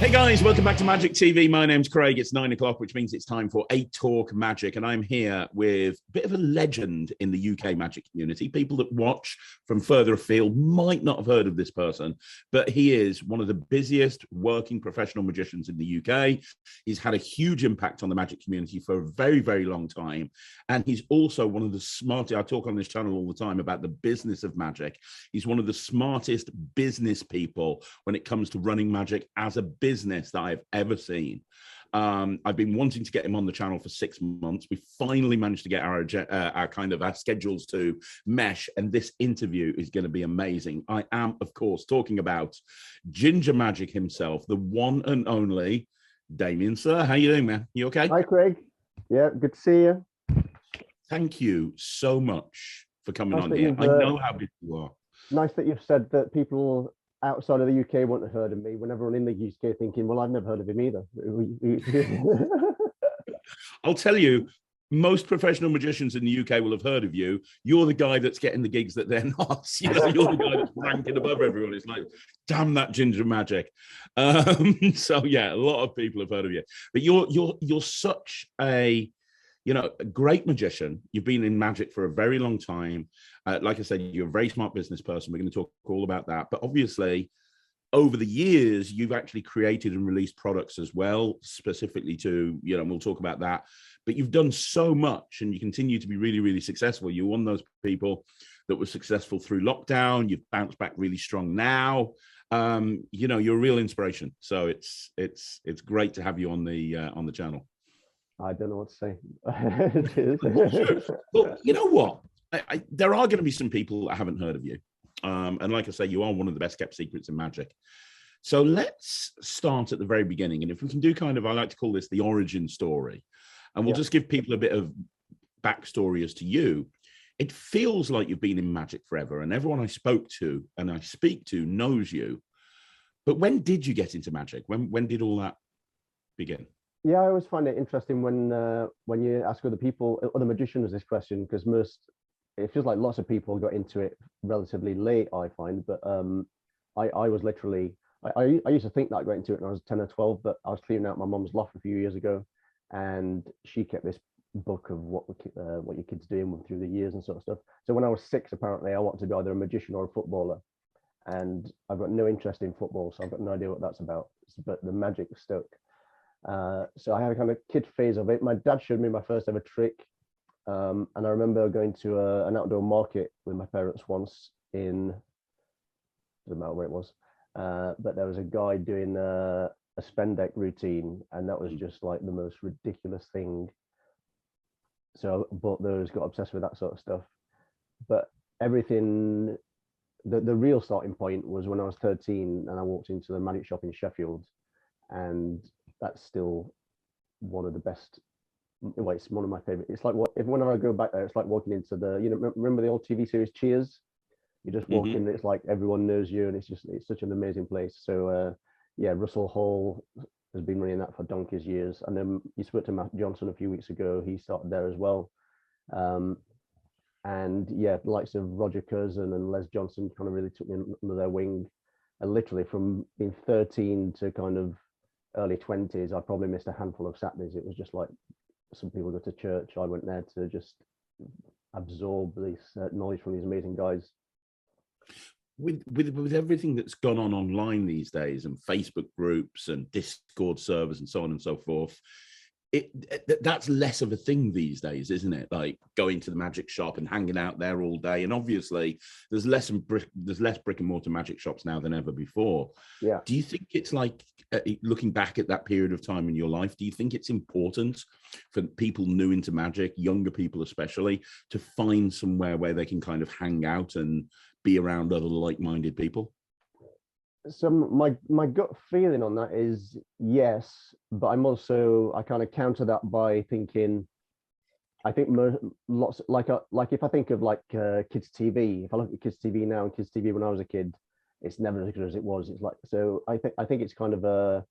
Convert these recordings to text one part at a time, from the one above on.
Hey guys, welcome back to Magic TV. My name's Craig. It's 9 o'clock, which means it's time for a Talk Magic. And I'm here with a bit of a legend in the UK magic community. People that watch from further afield might not have heard of this person, but he is one of the busiest working professional magicians in the UK. He's had a huge impact on the magic community for a very, very long time. And he's also one of the smartest, I talk on this channel all the time about the business of magic. He's one of the smartest business people when it comes to running magic as a business that I've ever seen. I've been wanting to get him on the channel for 6 months. We finally managed to get our schedules to mesh, and this interview is going to be amazing. I am, of course, talking about Ginger Magic himself, the one and only Damian Surr. How you doing, man? You okay? Hi, Craig. Yeah, good to see you. Thank you so much for coming on here. I know how busy you are. Nice that you've said that people outside of the UK wouldn't have heard of me, when everyone in the UK thinking, well, I've never heard of him either. I'll tell you, most professional magicians in the UK will have heard of you. You're the guy that's getting the gigs that they're not. You know, you're the guy that's ranking above everyone. It's like, damn that Ginger Magic. So yeah, a lot of people have heard of you. But you're such a great magician. You've been in magic for a very long time. Like I said, you're a very smart business person. We're going to talk all about that. But obviously, over the years, you've actually created and released products as well, specifically to, and we'll talk about that. But you've done so much and you continue to be really, really successful. You're one of those people that was successful through lockdown. You've bounced back really strong now. You're a real inspiration. So it's great to have you on the channel. I don't know what to say. Well, you know what? There are going to be some people that haven't heard of you. And like I say, you are one of the best kept secrets in magic. So let's start at the very beginning. And if we can do I like to call this the origin story. And we'll just give people a bit of backstory as to you. It feels like you've been in magic forever. And everyone I spoke to and I speak to knows you. But when did you get into magic? When did all that begin? Yeah, I always find it interesting when you ask other people, other magicians, this question, because it feels like lots of people got into it relatively late, I find. But I was literally, I used to think that I got into it when I was 10 or 12, but I was cleaning out my mum's loft a few years ago, and she kept this book of what your kids doing through the years and sort of stuff. So when I was 6, apparently, I wanted to be either a magician or a footballer. And I've got no interest in football, so I've got no idea what that's about. But the magic stuck. So I had a kind of kid phase of it. My dad showed me my first ever trick. And I remember going to an outdoor market with my parents once doesn't matter where it was, but there was a guy doing a spend deck routine, and that was just like the most ridiculous thing. So I bought those, got obsessed with that sort of stuff. But everything, the real starting point was when I was 13 and I walked into the magic shop in Sheffield, and that's still one of the best. Well, it's one of my favorite. It's like whenever I go back there, it's like walking into remember the old TV series Cheers? You just walk in, it's like everyone knows you, and it's such an amazing place. So yeah, Russell Hall has been running that for donkey's years. And then you spoke to Matt Johnson a few weeks ago. He started there as well. And yeah, the likes of Roger Curzon and Les Johnson kind of really took me under their wing. And literally from being 13 to kind of early 20s, I probably missed a handful of Saturdays. It was just like, some people go to church. I went there to just absorb this knowledge from these amazing guys. With everything that's gone on online these days, and Facebook groups and Discord servers and so on and so forth, that's less of a thing these days, isn't it? Like going to the magic shop and hanging out there all day. And obviously there's less brick and mortar magic shops now than ever before. Yeah. Do you think it's like, looking back at that period of time in your life, do you think it's important for people new into magic, younger people especially, to find somewhere where they can kind of hang out and be around other like-minded people? So my gut feeling on that is yes, but I kind of counter that by thinking, I think lots like if I think of like kids TV, if I look at kids TV now and kids TV when I was a kid, it's never as good as it was. It's like, so I think it's kind of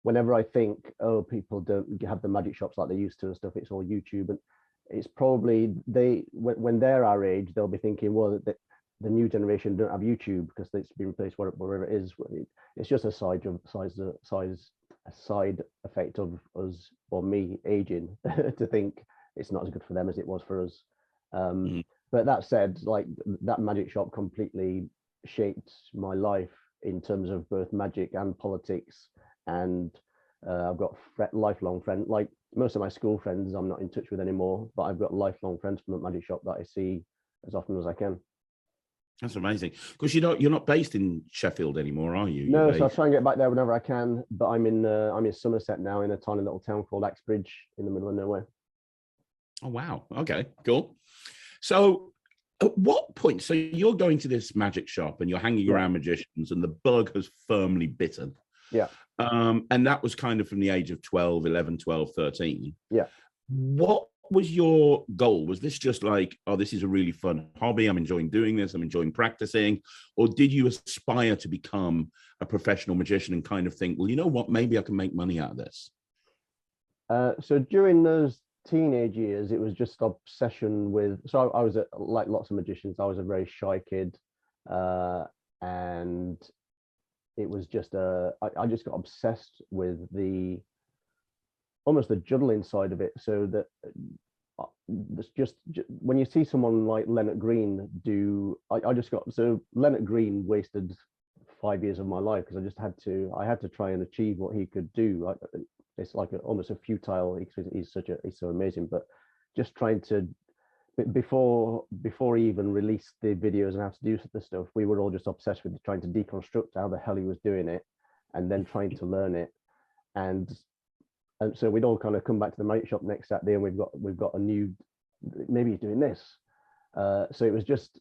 whenever I think, oh, people don't have the magic shops like they used to and stuff, it's all YouTube, and it's probably when they're our age, they'll be thinking, well, the new generation don't have YouTube because it's been replaced wherever it is. It's just a side effect of us or me aging to think it's not as good for them as it was for us. But that said, like that magic shop completely shaped my life in terms of both magic and politics. And I've got lifelong friends, like most of my school friends I'm not in touch with anymore, but I've got lifelong friends from the magic shop that I see as often as I can. That's amazing. Because you're not based in Sheffield anymore, are you? No, so I try and get back there whenever I can, but I'm in Somerset now, in a tiny little town called Axbridge in the middle of nowhere. Oh wow. Okay, cool. So at what point, so you're going to this magic shop and you're hanging around magicians and the bug has firmly bitten. Yeah. And that was kind of from the age of 12, 11, 12, 13. Yeah. What was your goal? Was this just like, oh, this is a really fun hobby, I'm enjoying doing this, I'm enjoying practicing? Or did you aspire to become a professional magician and kind of think, well, you know what, maybe I can make money out of this? So during those teenage years, it was just obsession with, so I was like lots of magicians, I was a very shy kid, and it was just I just got obsessed with almost the juggling side of it. So that just when you see someone like Leonard Green do, I just got, so Leonard Green wasted 5 years of my life because I had to try and achieve what he could do. It's like almost a futile, he's so amazing, but just trying to, before he even released the videos and how to do the stuff, we were all just obsessed with trying to deconstruct how the hell he was doing it and then trying to learn it. And so we'd all kind of come back to the magic shop next Saturday and we've got a new, maybe he's doing this. So it was just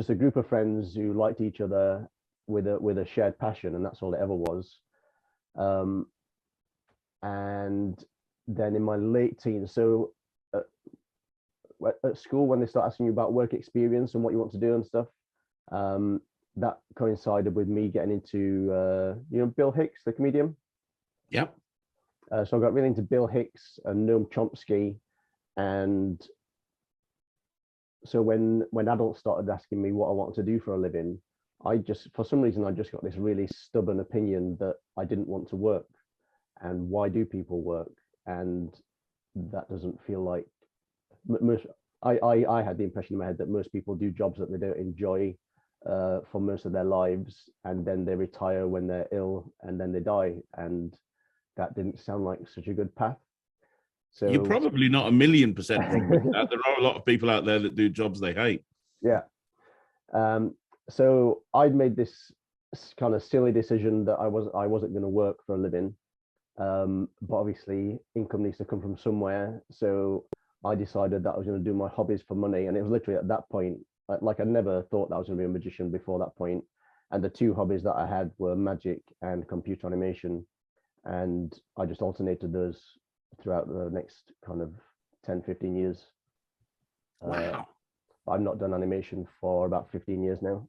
a group of friends who liked each other with a shared passion, and that's all it ever was. And then in my late teens, so at school, when they start asking you about work experience and what you want to do and stuff, that coincided with me getting into Bill Hicks, the comedian. Yep. So I got really into Bill Hicks and Noam Chomsky, and so when adults started asking me what I wanted to do for a living, for some reason I just got this really stubborn opinion that I didn't want to work. And why do people work? And that doesn't feel like most. I had the impression in my head that most people do jobs that they don't enjoy for most of their lives, and then they retire when they're ill, and then they die. And that didn't sound like such a good path. So you're probably not 1,000,000% wrong with that. There are a lot of people out there that do jobs they hate. Yeah. So I'd made this kind of silly decision that I wasn't going to work for a living. But obviously income needs to come from somewhere. So I decided that I was going to do my hobbies for money. And it was literally at that point, like I never thought that I was going to be a magician before that point. And the two hobbies that I had were magic and computer animation. And I just alternated those throughout the next kind of 10, 15 years. Wow. I've not done animation for about 15 years now.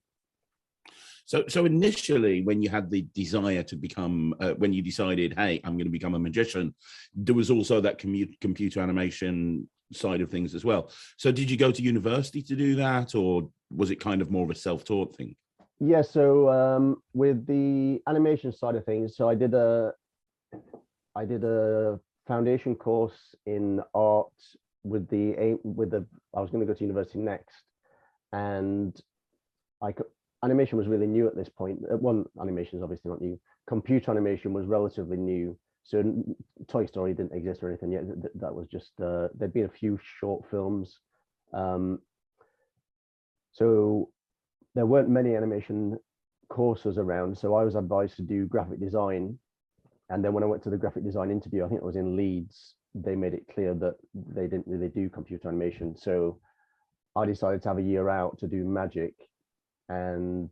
So initially, when you had the desire to become, when you decided, hey, I'm going to become a magician, there was also that computer animation side of things as well. So did you go to university to do that, or was it kind of more of a self-taught thing? Yeah, so with the animation side of things, so I did a foundation course in art with I was going to go to university next, and animation was really new at this point. Animation is obviously not new. Computer animation was relatively new. So Toy Story didn't exist or anything yet. That was just, there'd been a few short films. So there weren't many animation courses around. So I was advised to do graphic design. And then when I went to the graphic design interview, I think it was in Leeds, they made it clear that they didn't really do computer animation. So I decided to have a year out to do magic. And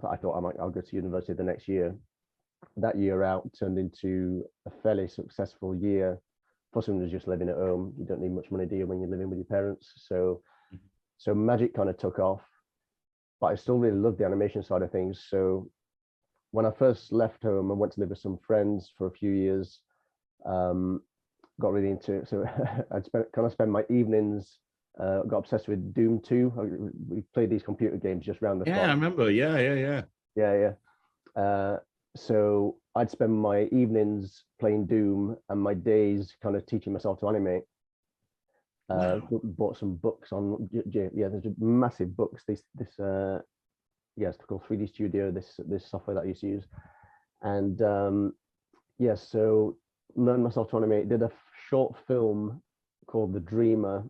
I thought I'll go to university the next year. That year out turned into a fairly successful year for someone who's just living at home. You don't need much money, do you, when you're living with your parents? So magic kind of took off, but I still really loved the animation side of things. So when I first left home, I went to live with some friends for a few years, got really into it. So I'd spend my evenings Got obsessed with Doom 2. We played these computer games just round the clock. Yeah, I remember. Yeah. So I'd spend my evenings playing Doom and my days kind of teaching myself to animate. Wow. Bought some books on, there's massive books. It's called 3D Studio, this software that I used to use. And so learned myself to animate, did a short film called The Dreamer,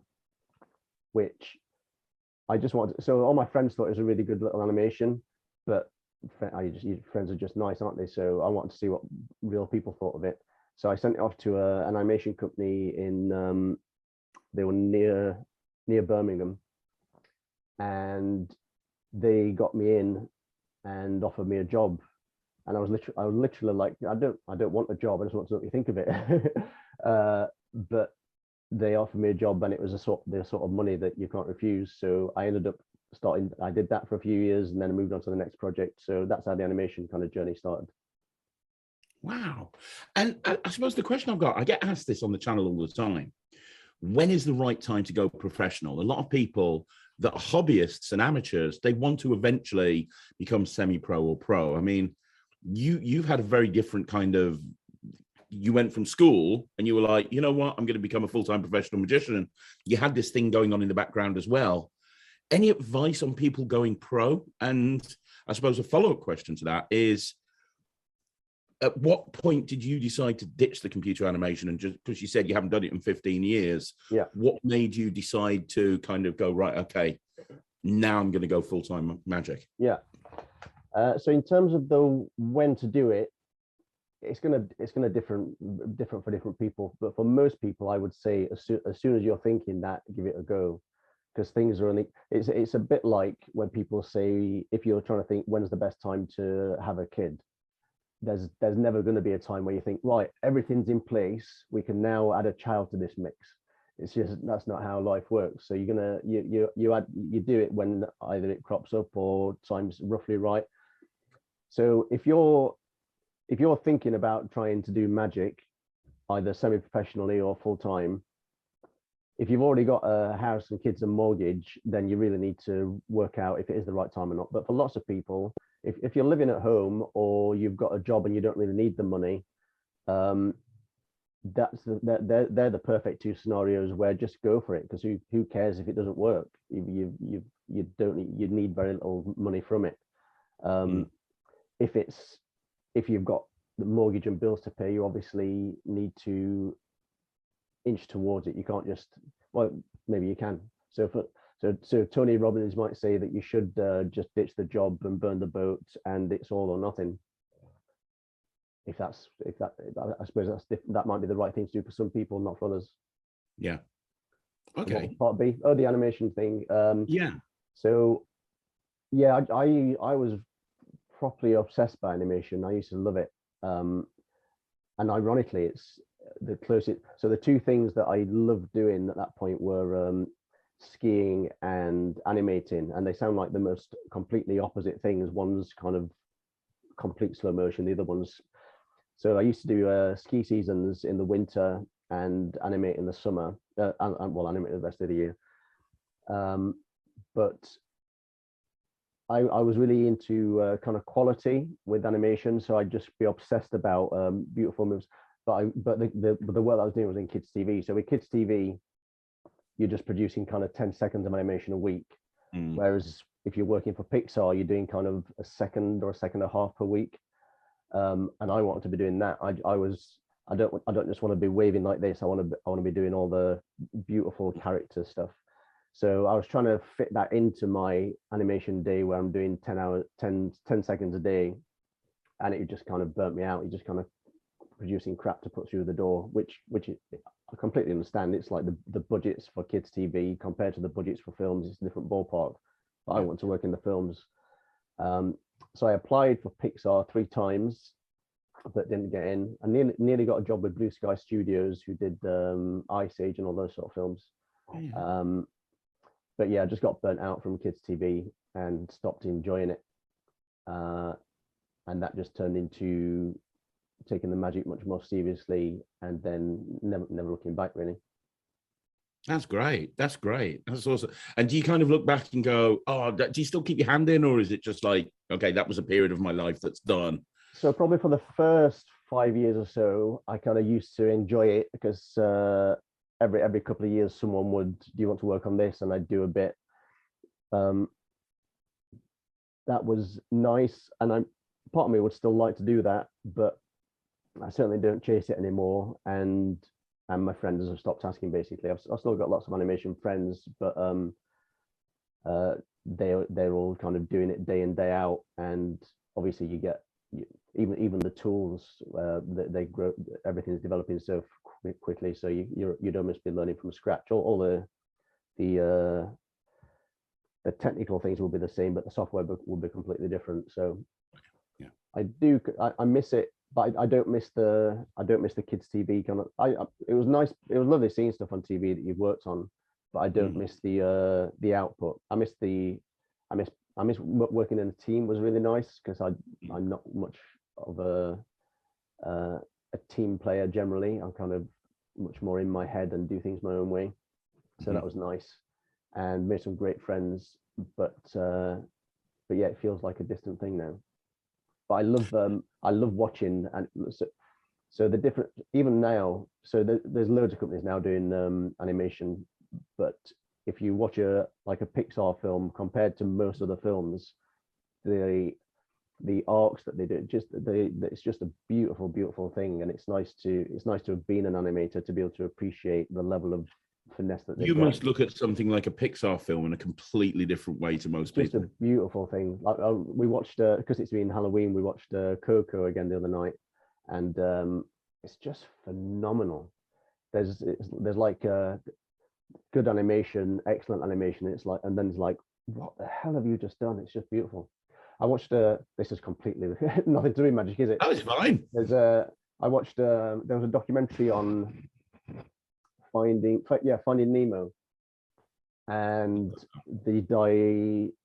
which I just wanted. So all my friends thought it was a really good little animation, but friends are just nice, aren't they? So I wanted to see what real people thought of it. So I sent it off to an animation company in they were near Birmingham, and they got me in and offered me a job. And I was literally like, I don't want a job. I just want to know what you think of it. But they offered me a job, and it was the sort of money that you can't refuse. So I ended up I did that for a few years, and then I moved on to the next project. So that's how the animation kind of journey started. Wow. And I suppose the question I've got, I get asked this on the channel all the time. When is the right time to go professional? A lot of people that are hobbyists and amateurs, they want to eventually become semi-pro or pro. I mean, you've had a very different kind of, you went from school and you were like, you know what, I'm going to become a full-time professional magician. And you had this thing going on in the background as well. Any advice on people going pro? And I suppose a follow-up question to that is, at what point did you decide to ditch the computer animation? And just because you said you haven't done it in 15 years, what made you decide to kind of go, right, okay, now I'm going to go full-time magic? Yeah. So in terms of the when to do it, it's gonna different for different people. But for most people, I would say as soon as you're thinking that, give it a go, because things are only. It's a bit like when people say, if you're trying to think when's the best time to have a kid, there's never going to be a time where you think, right, everything's in place, we can now add a child to this mix. It's just, that's not how life works. So you do it when either it crops up or time's roughly right. So if you're thinking about trying to do magic, either semi-professionally or full-time, if you've already got a house and kids and mortgage, then you really need to work out if it is the right time or not. But for lots of people, if you're living at home or you've got a job and you don't really need the money, they're the perfect two scenarios where just go for it, because who cares if it doesn't work? You need very little money from it. If you've got the mortgage and bills to pay, you obviously need to inch towards it. You can't just, well, maybe you can. So Tony Robbins might say that you should just ditch the job and burn the boat, and it's all or nothing. I suppose that might be the right thing to do for some people, not for others. Yeah. Okay. Part B. Oh, the animation thing. Yeah. So yeah, I was properly obsessed by animation. I used to love it. And ironically, it's the closest. So the two things that I loved doing at that point were skiing and animating, and they sound like the most completely opposite things. One's kind of complete slow motion, the other one's. So I used to do ski seasons in the winter and animate in the summer, and animate the rest of the year. But I was really into kind of quality with animation, so I'd just be obsessed about beautiful moves. But the work I was doing was in kids TV. So with kids TV, you're just producing kind of 10 seconds of animation a week. Whereas if you're working for Pixar, you're doing kind of a second or a second and a half per week. And I wanted to be doing that. I don't just want to be waving like this. I want to be doing all the beautiful character stuff. So I was trying to fit that into my animation day, where I'm doing 10 seconds a day, and it just kind of burnt me out. It just kind of producing crap to put through the door, which I completely understand. It's like the budgets for kids TV compared to the budgets for films, it's a different ballpark. But I want to work in the films. So I applied for Pixar 3 times, but didn't get in. I nearly got a job with Blue Sky Studios, who did Ice Age and all those sort of films. But yeah, I just got burnt out from kids TV and stopped enjoying it. And that just turned into taking the magic much more seriously, and then never looking back, really. That's great. That's great. That's awesome. And do you kind of look back and go, oh, do you still keep your hand in, or is it just like, okay, that was a period of my life that's done? So probably for the first 5 years or so, I kind of used to enjoy it because every couple of years, someone would, do you want to work on this? And I'd do a bit. Um, that was nice, and part of me would still like to do that, but I certainly don't chase it anymore. And my friends have stopped asking. Basically, I've still got lots of animation friends, but uh, they're all kind of doing it day in day out, and obviously even the tools they grow, everything's developing so quickly, so you'd almost be learning from scratch. All the technical things will be the same, but the software will be completely different. So yeah, I miss it, but I don't miss the kids TV kind of. It was nice, it was lovely seeing stuff on TV that you've worked on, but I don't miss the output. I miss working in a team was really nice, because I'm not much of a team player generally. I'm kind of much more in my head and do things my own way. So that was nice, and made some great friends. But yeah, it feels like a distant thing now. But I love watching, and so the different, even now. So there's loads of companies now doing animation, but if you watch a Pixar film compared to most other films, the arcs that they do, it's just a beautiful thing, and it's nice to have been an animator to be able to appreciate the level of finesse that they've you got. must look at something like a Pixar film in a completely different way to most Just people. a beautiful thing. Like we watched, because it's been Halloween, we watched Coco again the other night, and it's just phenomenal. There's like good animation, excellent animation. It's like, and then it's like, what the hell have you just done? It's just beautiful. I watched this is completely nothing to do with magic, is it? Oh, it's fine. I watched there was a documentary on Finding Nemo, and the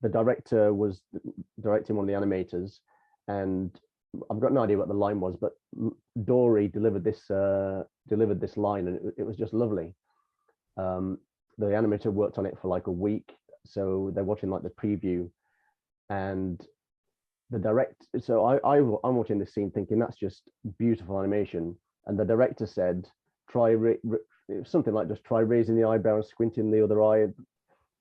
director was directing one of the animators, and I've got no idea what the line was, but Dory delivered this line, and it was just lovely. The animator worked on it for like a week, so they're watching like the preview, and I'm watching this scene thinking that's just beautiful animation, and the director said, something like, just try raising the eyebrow and squinting the other eye.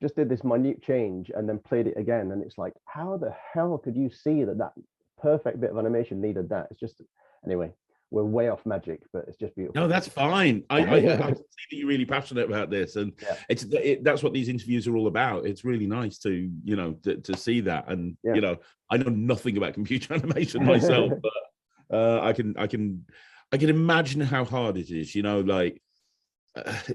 Just did this minute change and then played it again, and it's like, how the hell could you see that perfect bit of animation needed that? It's just, anyway, we're way off magic, but it's just beautiful. No, that's fine. I see that you're really passionate about this, and that's what these interviews are all about. It's really nice to to see that, and I know nothing about computer animation myself, but I can imagine how hard it is. Like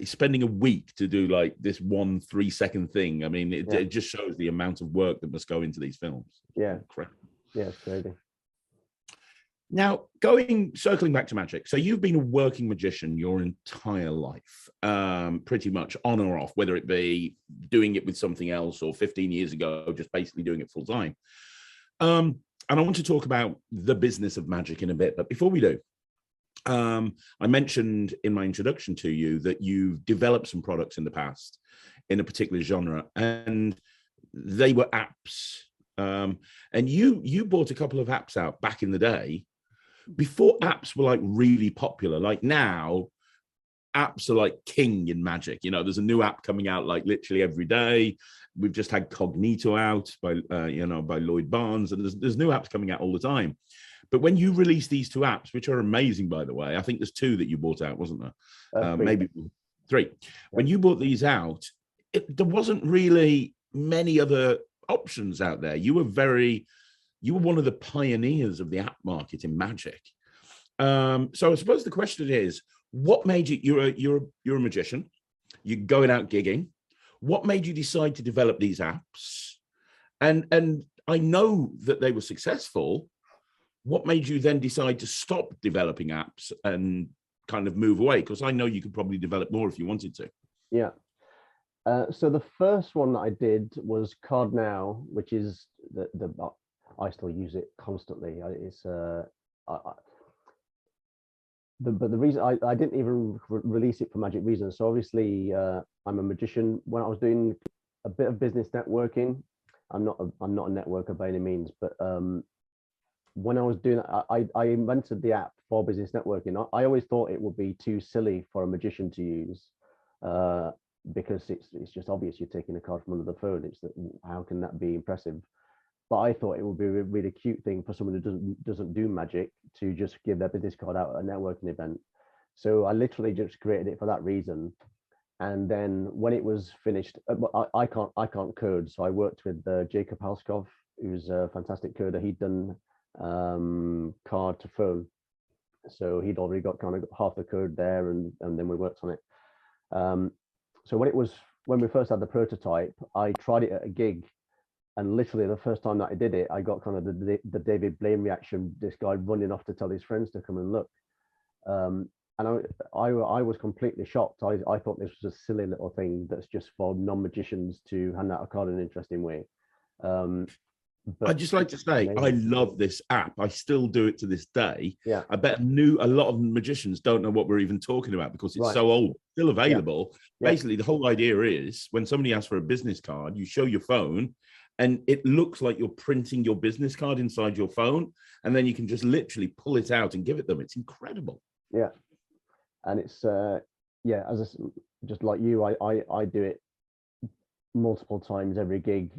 spending a week to do like this 1 3-second thing. I mean, it just shows the amount of work that must go into these films. Yeah, it's crazy. Now, circling back to magic. So you've been a working magician your entire life, pretty much on or off, whether it be doing it with something else or 15 years ago, just basically doing it full time. And I want to talk about the business of magic in a bit. But before we do, I mentioned in my introduction to you that you've developed some products in the past in a particular genre, and they were apps. And you bought a couple of apps out back in the day, before apps were like really popular. Like now, apps are like king in magic. There's a new app coming out like literally every day. We've just had Cognito out by Lloyd Barnes, and there's new apps coming out all the time. But when you release these two apps, which are amazing, by the way, I think there's 2 that you bought out, wasn't there? Maybe 3. Yeah. When you bought these out, there wasn't really many other options out there. You were one of the pioneers of the app market in magic. So I suppose the question is, what made you? You're a magician. You're going out gigging. What made you decide to develop these apps? And I know that they were successful. What made you then decide to stop developing apps and kind of move away? Because I know you could probably develop more if you wanted to. Yeah. So the first one that I did was Card Now, which is I still use it constantly. but the reason I didn't even release it for magic reasons. So obviously, I'm a magician. When I was doing a bit of business networking, I'm not a networker by any means, but when I was doing that, I invented the app for business networking. I always thought it would be too silly for a magician to use, because it's just obvious you're taking a card from under the phone. It's that, how can that be impressive? But I thought it would be a really cute thing for someone who doesn't do magic to just give their business card out at a networking event. So I literally just created it for that reason. And then when it was finished, I can't code, so I worked with Jacob Halskov, who's a fantastic coder. He'd done card to phone, so he'd already got kind of half the code there, and then we worked on it. So when we first had the prototype, I tried it at a gig, and literally the first time that I did it, I got kind of the David Blaine reaction, this guy running off to tell his friends to come and look. And I was completely shocked. I thought this was a silly little thing that's just for non-magicians to hand out a card in an interesting way. But I'd just like to say, amazing. I love this app. I still do it to this day. Yeah. I bet a lot of magicians don't know what we're even talking about because it's so old, still available. Yeah. Basically, the whole idea is when somebody asks for a business card, you show your phone and it looks like you're printing your business card inside your phone. And then you can just literally pull it out and give it them. It's incredible. Yeah. And it's, just like you, I do it multiple times every gig,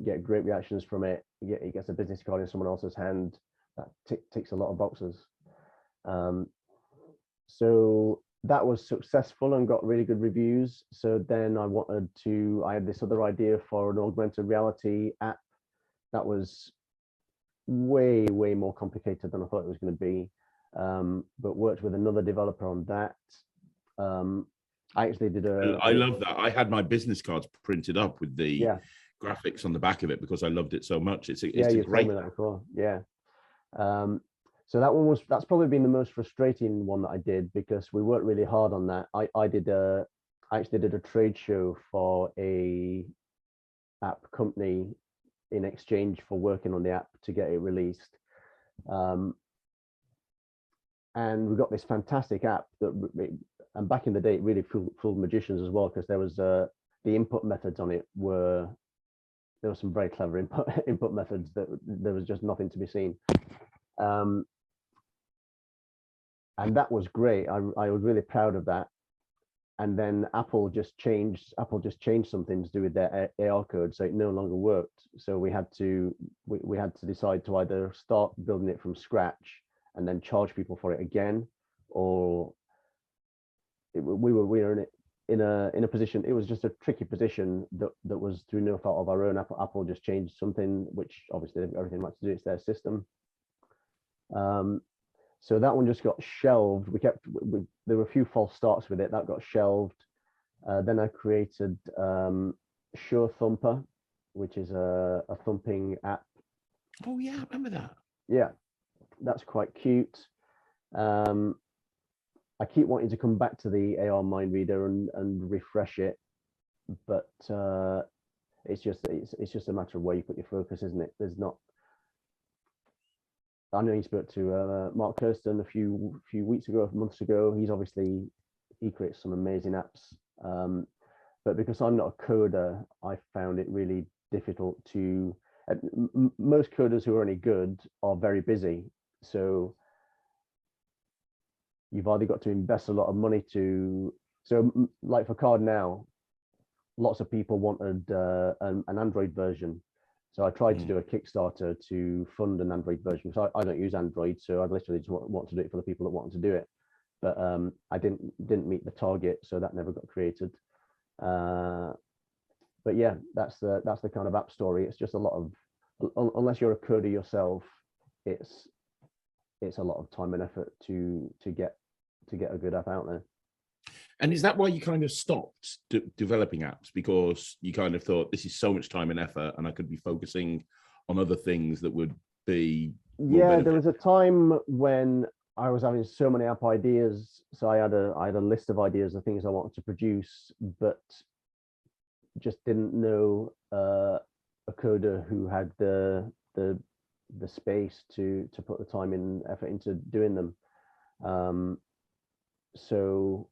get great reactions from it. He gets a business card in someone else's hand. That ticks a lot of boxes. So that was successful and got really good reviews. So then I had this other idea for an augmented reality app that was way more complicated than I thought it was going to be, but worked with another developer on that. I actually did I love that. I had my business cards printed up with the graphics on the back of it because I loved it so much. It's a great. Told me that before. Yeah. So that's probably been the most frustrating one that I did because we worked really hard on that. I actually did a trade show for a app company in exchange for working on the app to get it released. And we got this fantastic app and back in the day, it really fooled magicians as well, because there was the input methods on it there were some very clever input methods that there was just nothing to be seen. And that was great. I was really proud of that. And then Apple just changed something to do with their AR code, so it no longer worked. So we had to decide to either start building it from scratch and then charge people for it again, or we were in a position. It was just a tricky position that was through no fault of our own. Apple just changed something, which obviously everything had to do, it's their system. So that one just got shelved. There were a few false starts with it. That got shelved. Then I created Sure Thumper, which is a thumping app. Oh yeah, I remember that. Yeah, that's quite cute. I keep wanting to come back to the AR mind reader and refresh it, but it's just a matter of where you put your focus, isn't it? There's not. I know you spoke to Mark Kirsten a few months ago. He creates some amazing apps, but because I'm not a coder, I found it really difficult to. Most coders who are any good are very busy, so you've either got to invest a lot of money to. So, like for Card Now, lots of people wanted an Android version. So I tried to do a Kickstarter to fund an Android version. So I don't use Android, so I literally just want to do it for the people that want to do it. But I didn't meet the target, so that never got created. But yeah, that's the kind of app story. It's just a lot of, unless you're a coder yourself, it's a lot of time and effort to get a good app out there. And is that why you kind of stopped developing apps? Because you kind of thought this is so much time and effort and I could be focusing on other things that would be yeah, there was a time when I was having so many app ideas. So I had a list of ideas of things I wanted to produce, but just didn't know a coder who had the space to put the time and effort into doing them. So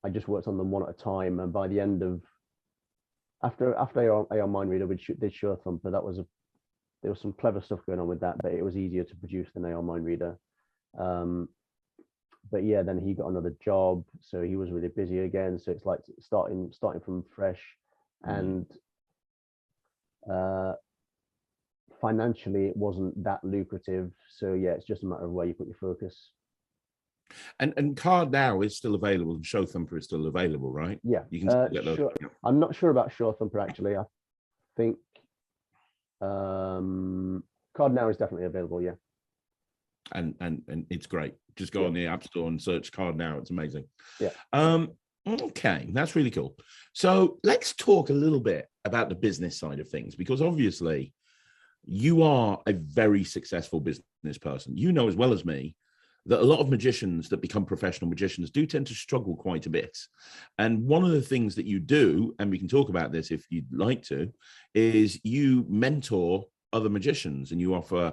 I just worked on them one at a time, and by the end of after AR Mind Reader, we did Sure Thumper. There was some clever stuff going on with that, but it was easier to produce than AR Mind Reader. But yeah, then he got another job, so he was really busy again. So it's like starting from fresh, and financially it wasn't that lucrative. So yeah, it's just a matter of where you put your focus. And Card Now is still available, and Show Thumper is still available, right? Yeah, You can still get those. sure. I'm not sure about Sure Thumper actually. I think Card Now is definitely available. Yeah, and it's great. Just go on the App Store and search Card Now. It's amazing. Yeah. Okay, that's really cool. So let's talk a little bit about the business side of things, because obviously you are a very successful business person. You know as well as me that a lot of magicians that become professional magicians do tend to struggle quite a bit. And one of the things that you do, and we can talk about this if you'd like to, is you mentor other magicians and you offer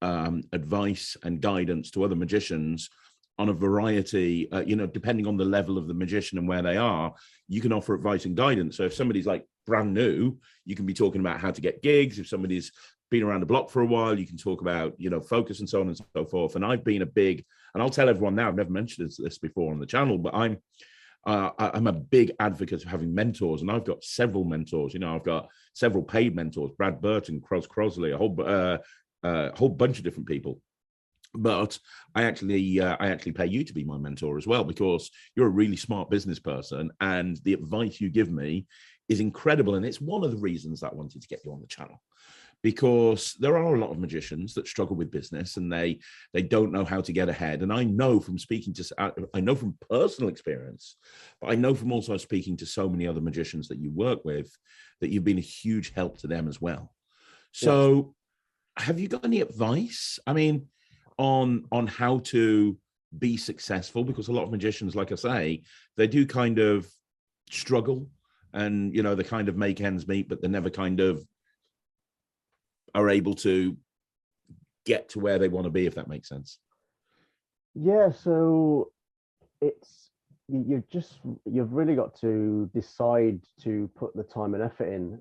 advice and guidance to other magicians on a variety, depending on the level of the magician and where they are, you can offer advice and guidance. So if somebody's like brand new, you can be talking about how to get gigs. If somebody's been around the block for a while, you can talk about, focus and so on and so forth. And I've been and I'll tell everyone now, I've never mentioned this before on the channel, but I'm a big advocate of having mentors, and I've got several mentors. I've got several paid mentors, Brad Burton, Crosley, a whole bunch of different people. But I actually pay you to be my mentor as well, because you're a really smart business person, and the advice you give me is incredible. And it's one of the reasons that I wanted to get you on the channel, because there are a lot of magicians that struggle with business and they don't know how to get ahead. And I know from from personal experience, but I know from also speaking to so many other magicians that you work with, that you've been a huge help to them as well. So have you got any advice, on how to be successful? Because a lot of magicians, like I say, they do kind of struggle, and they kind of make ends meet, but they never kind of are able to get to where they want to be, if that makes sense. Yeah, so you've really got to decide to put the time and effort in.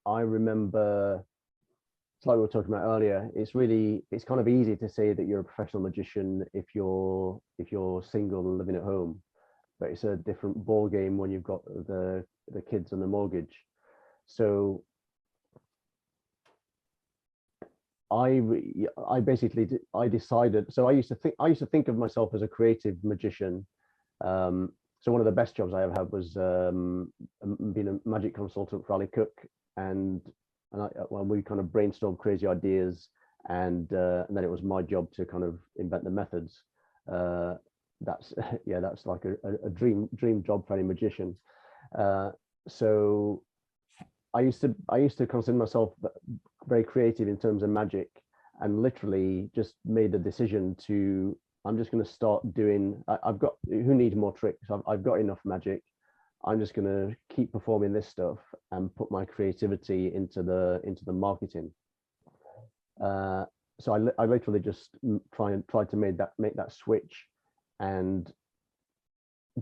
I remember, it's like we were talking about earlier, it's kind of easy to say that you're a professional magician if you're single and living at home, but it's a different ball game when you've got the kids and the mortgage. So I decided. So I used to think of myself as a creative magician. So one of the best jobs I ever had was being a magic consultant for Ali Cook, and we kind of brainstormed crazy ideas, and then it was my job to kind of invent the methods. That's like a dream job for any magician. So I used to consider myself very creative in terms of magic, and literally just made the decision to, I'm just going to start doing, who needs more tricks? I've got enough magic. I'm just going to keep performing this stuff and put my creativity into the marketing. So I literally just tried to make that switch, and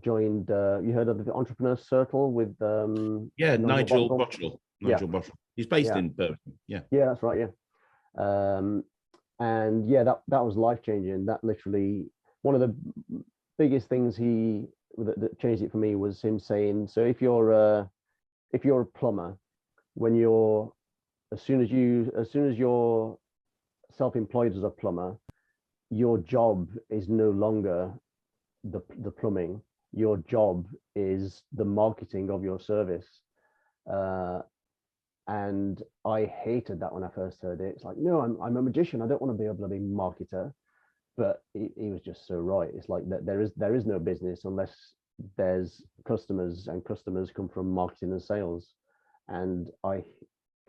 joined. You heard of the Entrepreneur Circle with Nigel Bottrell. Bottrell. He's based in Birmingham. Yeah, that's right. Yeah, and yeah, that was life changing. That literally, one of the biggest things that changed it for me was him saying, so if you're a plumber, as soon as you're self-employed as a plumber, your job is no longer the plumbing. Your job is the marketing of your service. And I hated that when I first heard it. It's like, no, I'm a magician. I don't want to be a bloody marketer. But he was just so right. It's like that there is no business unless there's customers, and customers come from marketing and sales. And I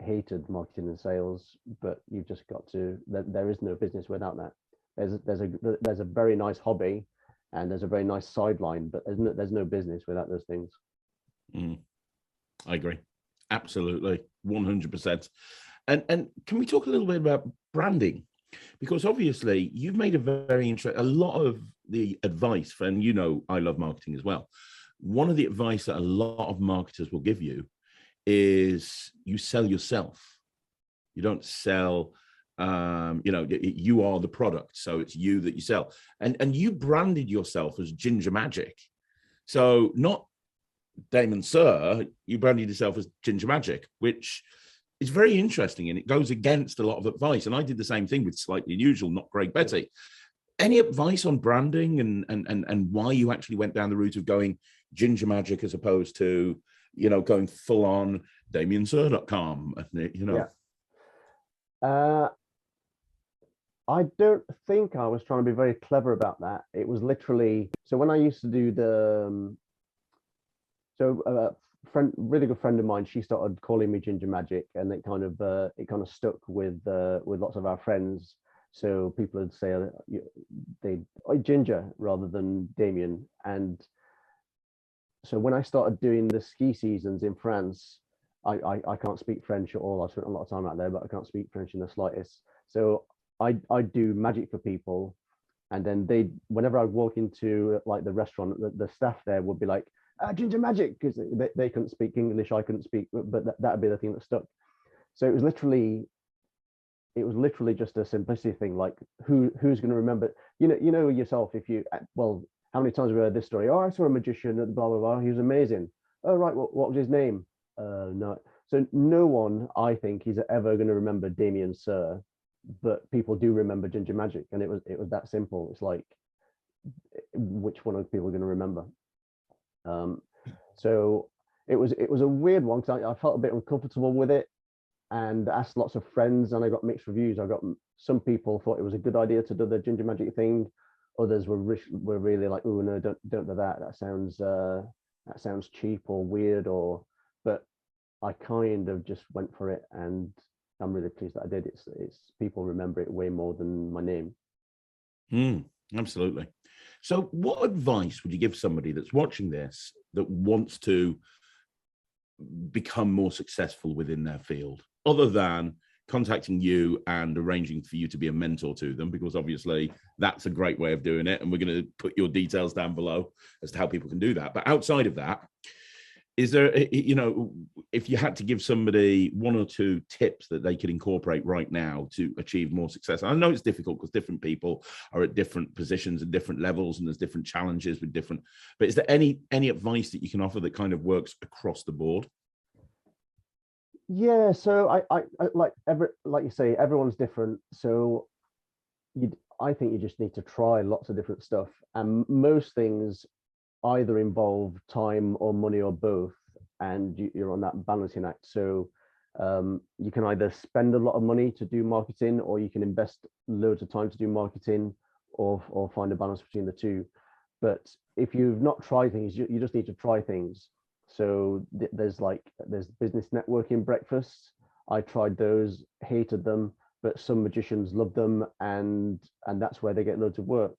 hated marketing and sales, but you've just got to. There is no business without that. There's a very nice hobby, and there's a very nice sideline, but there's no business without those things. I agree, absolutely, 100%. And can we talk a little bit about branding Because obviously you've made a very interesting, a lot of the advice, and you know, I love marketing as well. One of the advice that a lot of marketers will give you is you sell yourself. You don't sell, you know, you are the product. So it's you that you sell. And you branded yourself as Ginger Magic. So not Damian Surr, you branded yourself as Ginger Magic, which is very interesting, and it goes against a lot of advice. And I did the same thing with Slightly Unusual, not Greg Betty. Any advice on branding and why you actually went down the route of going Ginger Magic as opposed to, you know, going full on DamianSurr.com, you know? Yeah. I don't think I was trying to be very clever about that. It was literally, so when I used to do the, really good friend of mine, she started calling me Ginger Magic, and it kind of stuck with lots of our friends. So people would say they Ginger rather than Damien. And so when I started doing the ski seasons in France, I can't speak French at all. I spent a lot of time out there, but I can't speak French in the slightest. So I do magic for people, and then whenever I walk into like the restaurant, the staff there would be like, Ginger Magic, because they couldn't speak English, I couldn't speak, but that'd be the thing that stuck. So it was literally just a simplicity thing, like who's going to remember, you know yourself, if you, well, how many times have we heard this story? Oh, I saw a magician at blah blah blah, he was amazing. Oh right, what was his name? No. So no one, I think, is ever going to remember Damian Surr, but people do remember Ginger Magic, and it was that simple. It's like, which one are people going to remember? So it was a weird one, because I felt a bit uncomfortable with it, and asked lots of friends, and I got mixed reviews. I got some people thought it was a good idea to do the Ginger Magic thing. Others were really like, oh no, don't do that. That sounds cheap or weird, but I kind of just went for it, and I'm really pleased that I did. It's people remember it way more than my name. Absolutely. So what advice would you give somebody that's watching this that wants to become more successful within their field, other than contacting you and arranging for you to be a mentor to them? Because obviously that's a great way of doing it, and we're going to put your details down below as to how people can do that. But outside of that, is there, you know, if you had to give somebody one or two tips that they could incorporate right now to achieve more success? I know it's difficult because different people are at different positions and different levels, and there's different challenges with different, but is there any advice that you can offer that kind of works across the board? Yeah, so I like you say, everyone's different. So I think you just need to try lots of different stuff, and most things either involve time or money or both, and you're on that balancing act. So you can either spend a lot of money to do marketing, or you can invest loads of time to do marketing, or find a balance between the two. But if you've not tried things, you just need to try things. So there's business networking breakfasts. I tried those, hated them, but some magicians love them, and that's where they get loads of work.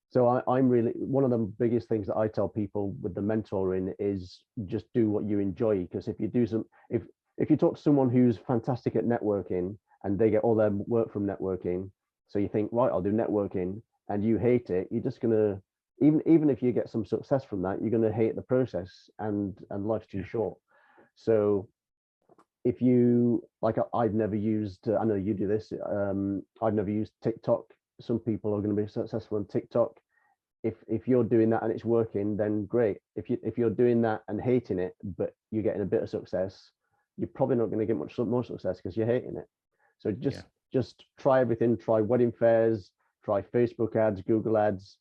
So I'm really, one of the biggest things that I tell people with the mentoring is just do what you enjoy. Because if you do if you talk to someone who's fantastic at networking and they get all their work from networking, so you think, right, I'll do networking, and you hate it, you're just gonna, even if you get some success from that, you're gonna hate the process, and life's too short. So if you like, I've never used, I know you do this, I've never used TikTok. Some people are going to be successful on TikTok. If you're doing that and it's working, then great. If you're doing that and hating it, but you're getting a bit of success, you're probably not going to get much more success because you're hating it. So just try everything. Try wedding fairs, try Facebook ads, Google ads,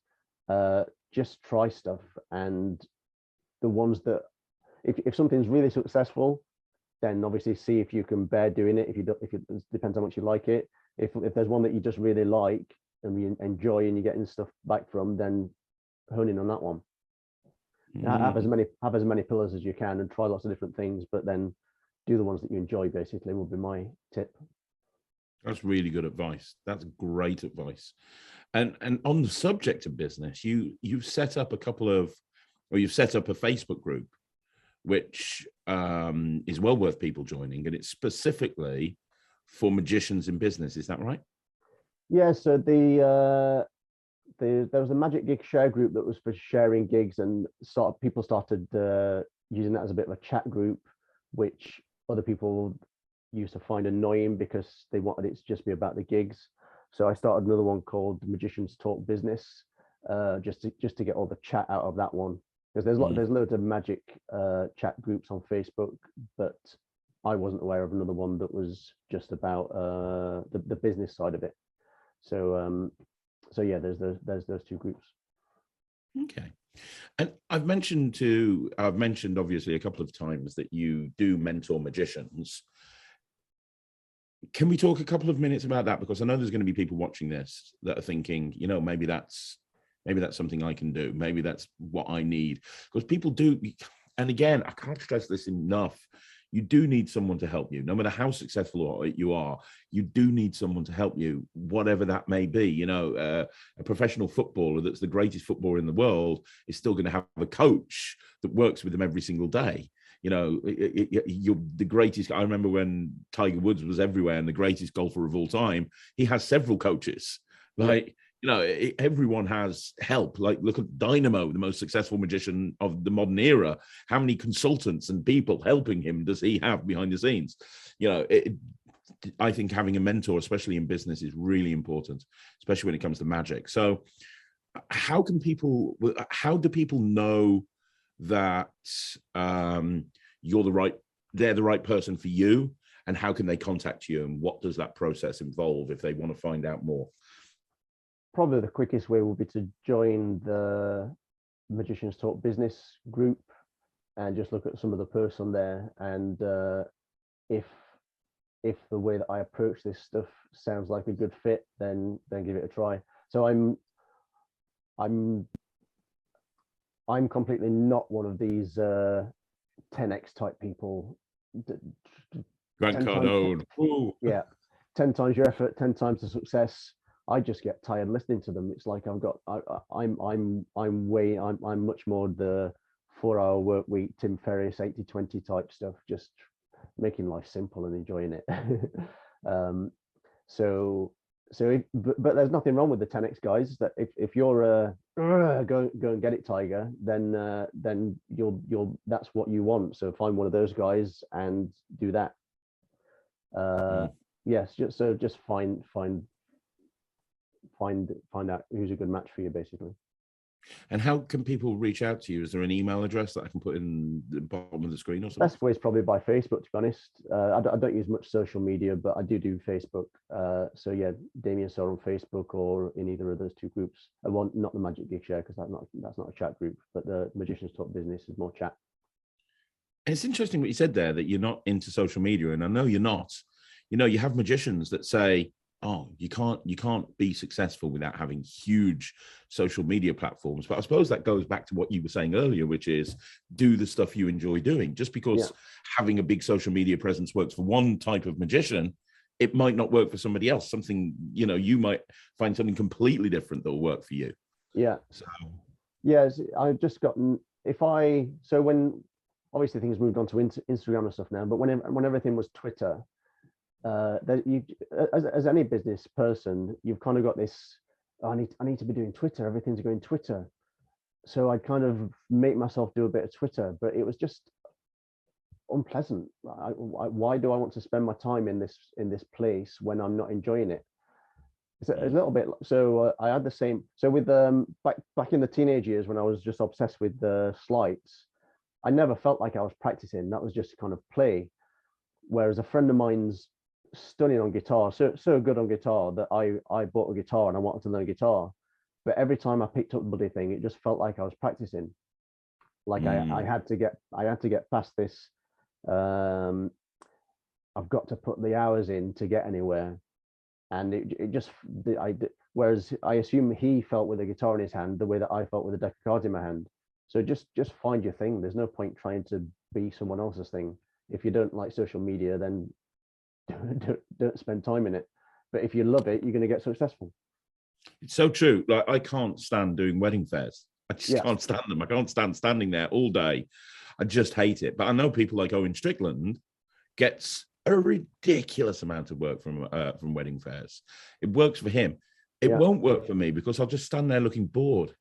just try stuff. And the ones that, if something's really successful, then obviously see if you can bear doing it. If it depends how much you like it. If there's one that you just really like and you enjoy and you're getting stuff back from, then hone in on that one. Have as many pillars as you can and try lots of different things, but then do the ones that you enjoy, basically, would be my tip. That's really good advice. That's great advice. And on the subject of business, you've set up a Facebook group, which is well worth people joining, and it's specifically for magicians in business. Is that right? Yeah, so there was a Magic Gig share group that was for sharing gigs, and people started using that as a bit of a chat group, which other people used to find annoying because they wanted it to just be about the gigs. So I started another one called Magicians Talk Business, just to get all the chat out of that one, because there's loads of magic chat groups on Facebook, but I wasn't aware of another one that was just about the business side of it. So yeah, there's those two groups. Okay. And I've mentioned obviously a couple of times that you do mentor magicians. Can we talk a couple of minutes about that? Because I know there's going to be people watching this that are thinking, maybe that's something I can do. Maybe that's what I need. Because people do, and again, I can't stress this enough. You do need someone to help you. No matter how successful you are, you do need someone to help you, whatever that may be. A professional footballer that's the greatest footballer in the world is still going to have a coach that works with them every single day. You're the greatest. I remember when Tiger Woods was everywhere and the greatest golfer of all time, he has several coaches. Everyone has help. Like, look at Dynamo, the most successful magician of the modern era. How many consultants and people helping him does he have behind the scenes? I think having a mentor, especially in business, is really important, especially when it comes to magic. So how do people know that they're the right person for you, and how can they contact you, and what does that process involve if they want to find out more? Probably the quickest way would be to join the Magicians Talk Business group and just look at some of the posts on there. And if the way that I approach this stuff sounds like a good fit, then give it a try. So I'm completely not one of these 10x type people. Grant Cardone. Yeah, 10 times your effort, 10 times the success. I just get tired listening to them. It's like I'm much more the 4-hour work week, Tim Ferriss, 80-20 type stuff, just making life simple and enjoying it. But there's nothing wrong with the 10x guys. That if you're go and get it, Tiger, then you'll that's what you want. So find one of those guys and do that. Yes, just find out who's a good match for you, basically. And how can people reach out to you? Is there an email address that I can put in the bottom of the screen or something? Best way is probably by Facebook, to be honest. I don't use much social media, but I do Facebook. So yeah, Damian Surr on Facebook or in either of those two groups. I want not the Magic Gig Share, because that's not a chat group, but the Magicians Talk Business is more chat. And it's interesting what you said there, that you're not into social media, and I know you're not. You have magicians that say, oh, you can't be successful without having huge social media platforms. But I suppose that goes back to what you were saying earlier, which is do the stuff you enjoy doing. Just because having a big social media presence works for one type of magician, it might not work for somebody else. Something, you might find something completely different that will work for you. Yeah. So yes, I've just gotten, when obviously things moved on to Instagram and stuff now, but when everything was Twitter, as any business person, you've kind of got this, I need to be doing Twitter, everything's going Twitter. So I'd kind of make myself do a bit of Twitter, but it was just unpleasant. Why do I want to spend my time in this place when I'm not enjoying it? It's a little bit. So I had the same. So with back in the teenage years, when I was just obsessed with the sleights, I never felt like I was practicing. That was just kind of play. Whereas a friend of mine's stunning on guitar, so good on guitar that I bought a guitar and I wanted to learn guitar. But every time I picked up the bloody thing, it just felt like I was practicing. Like I had to get past this. I've got to put the hours in to get anywhere, and whereas I assume he felt with a guitar in his hand the way that I felt with a deck of cards in my hand. So just find your thing. There's no point trying to be someone else's thing. If you don't like social media, then don't spend time in it. But if you love it, you're going to get successful. It's so true. Like, I can't stand doing wedding fairs. I just can't stand them. I can't stand standing there all day. I just hate it. But I know people like Owen Strickland gets a ridiculous amount of work from wedding fairs. It works for him. It Yeah. won't work for me because I'll just stand there looking bored.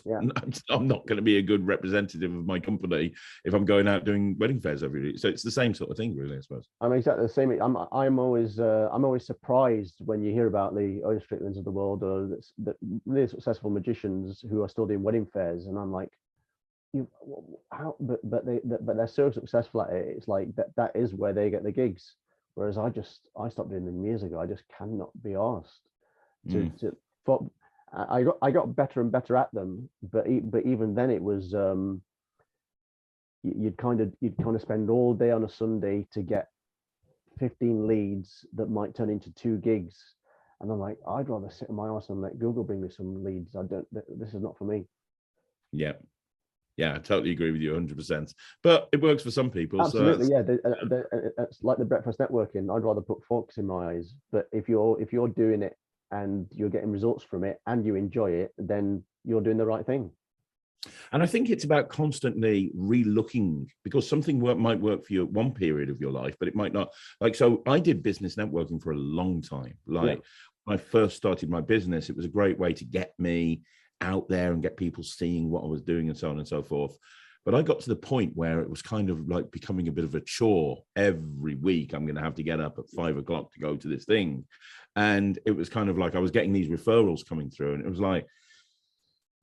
Yeah. I'm not going to be a good representative of my company if I'm going out doing wedding fairs every week. So it's the same sort of thing, really, I suppose. I'm exactly the same. I'm always surprised when you hear about the Owen Stricklands of the world or the really successful magicians who are still doing wedding fairs, and I'm like, but they're so successful at it. It's like that is where they get the gigs. Whereas I stopped doing them years ago. I just cannot be asked I got better and better at them, but even then it was you'd kind of spend all day on a Sunday to get 15 leads that might turn into 2 gigs, and I'm like, I'd rather sit on my arse and let Google bring me some leads. This is not for me. Yeah, I totally agree with you 100%. But it works for some people. Absolutely, so it's like the breakfast networking. I'd rather put forks in my eyes. But if you're doing it and you're getting results from it and you enjoy it, then you're doing the right thing. And I think it's about constantly re-looking, because something might work for you at one period of your life, but it might not. Like, so I did business networking for a long time. Like, when I first started my business, it was a great way to get me out there and get people seeing what I was doing and so on and so forth. But I got to the point where it was kind of like becoming a bit of a chore. Every week I'm going to have to get up at 5 o'clock to go to this thing. And it was kind of like I was getting these referrals coming through, and it was like,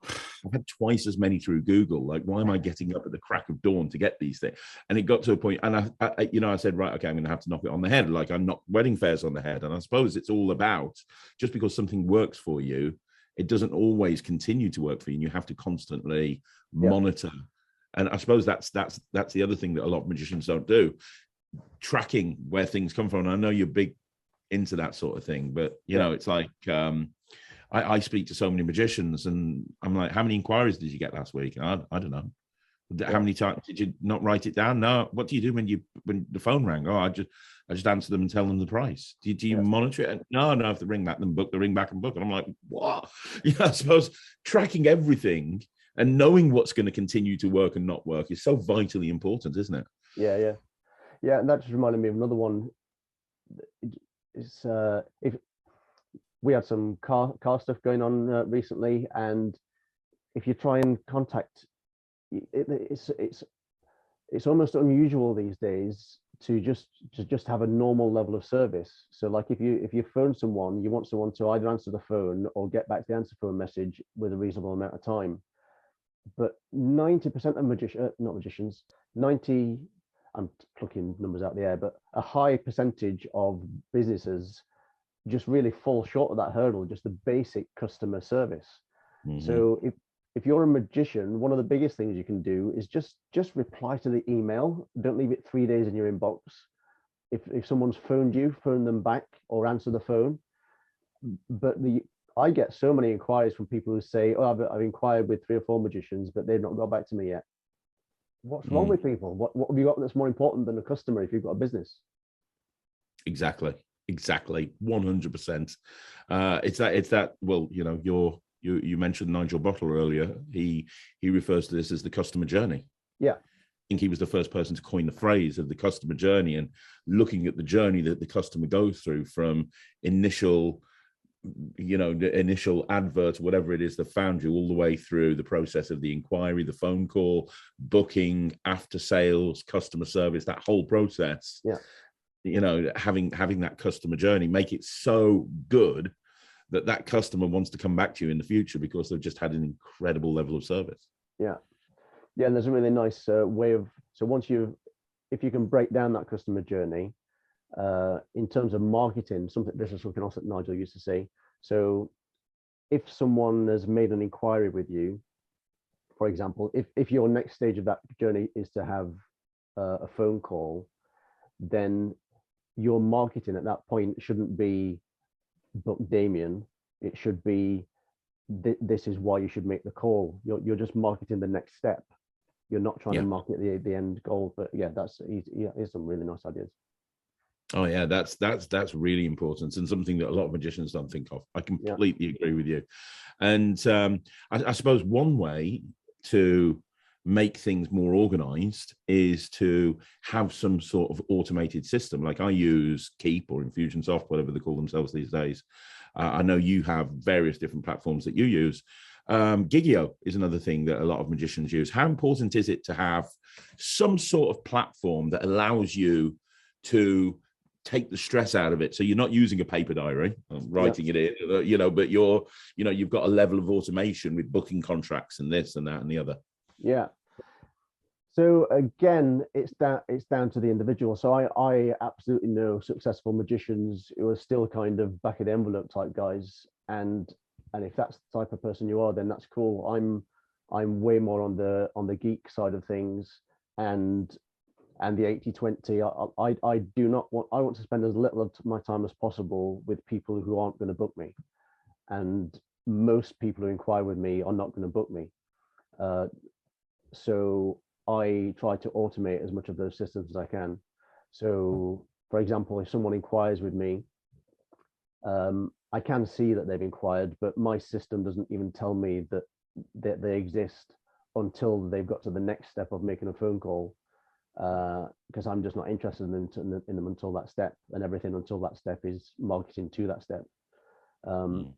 I've had twice as many through Google. Like, why am I getting up at the crack of dawn to get these things? And it got to a point, and I said, right, okay, I'm going to have to knock it on the head. Like, I knocked wedding fairs on the head. And I suppose it's all about, just because something works for you, it doesn't always continue to work for you. And you have to constantly monitor. And I suppose that's the other thing that a lot of magicians don't do, tracking where things come from. And I know you're big into that sort of thing, but you know, it's like, I speak to so many magicians, and I'm like, how many inquiries did you get last week? I don't know. How many times did you not write it down? No. What do you do when the phone rang? Oh, I just answer them and tell them the price. Do you monitor it? No. If they ring back, then book. They ring back and book. And I'm like, what? I suppose tracking everything and knowing what's going to continue to work and not work is so vitally important, isn't it? Yeah. And that just reminded me of another one. It's if we had some car stuff going on recently, and if you try and contact, it's almost unusual these days to just have a normal level of service. So like if you phone someone, you want someone to either answer the phone or get back the answer phone message with a reasonable amount of time. But 90% of not magicians, 90, I'm plucking numbers out of the air, but a high percentage of businesses just really fall short of that hurdle, just the basic customer service. So if you're a magician, one of the biggest things you can do is just reply to the email. Don't leave it 3 days in your inbox. If someone's phoned you, phone them back or answer the phone. But I get so many inquiries from people who say, oh, I've inquired with 3 or 4 magicians, but they've not got back to me yet. What's wrong with people? What have you got that's more important than a customer if you've got a business? Exactly 100%. It's that well, you mentioned Nigel Bottle earlier. He refers to this as the customer journey. I think he was the first person to coin the phrase of the customer journey, and looking at the journey that the customer goes through from initial advert, whatever it is that found you, all the way through the process of the inquiry, the phone call, booking, after sales, customer service, that whole process. Having that customer journey, make it so good that customer wants to come back to you in the future because they've just had an incredible level of service. And there's a really nice way of, so if you can break down that customer journey in terms of marketing, this is something else that Nigel used to say. So if someone has made an inquiry with you, for example, if your next stage of that journey is to have a phone call, then your marketing at that point shouldn't be book Damian. It should be this is why you should make the call. You're just marketing the next step. You're not trying to market the end goal. But here's some really nice ideas. Oh yeah, that's really important, and something that a lot of magicians don't think of. I completely agree with you. And I suppose one way to make things more organized is to have some sort of automated system. Like I use Keep or Infusionsoft, whatever they call themselves these days. I know you have various different platforms that you use. Gigio is another thing that a lot of magicians use. How important is it to have some sort of platform that allows you to take the stress out of it? So you're not using a paper diary, writing it in, but you've got a level of automation with booking contracts and this and that and the other. Yeah. So again, it's down to the individual. So I absolutely know successful magicians who are still kind of back of the envelope type guys, and if that's the type of person you are, then that's cool. I'm way more on the geek side of things, and the 80-20. I do not want. I want to spend as little of my time as possible with people who aren't going to book me, and most people who inquire with me are not going to book me. So I try to automate as much of those systems as I can. So, for example, if someone inquires with me, I can see that they've inquired, but my system doesn't even tell me that they exist until they've got to the next step of making a phone call, because I'm just not interested in them until that step, and everything until that step is marketing to that step. And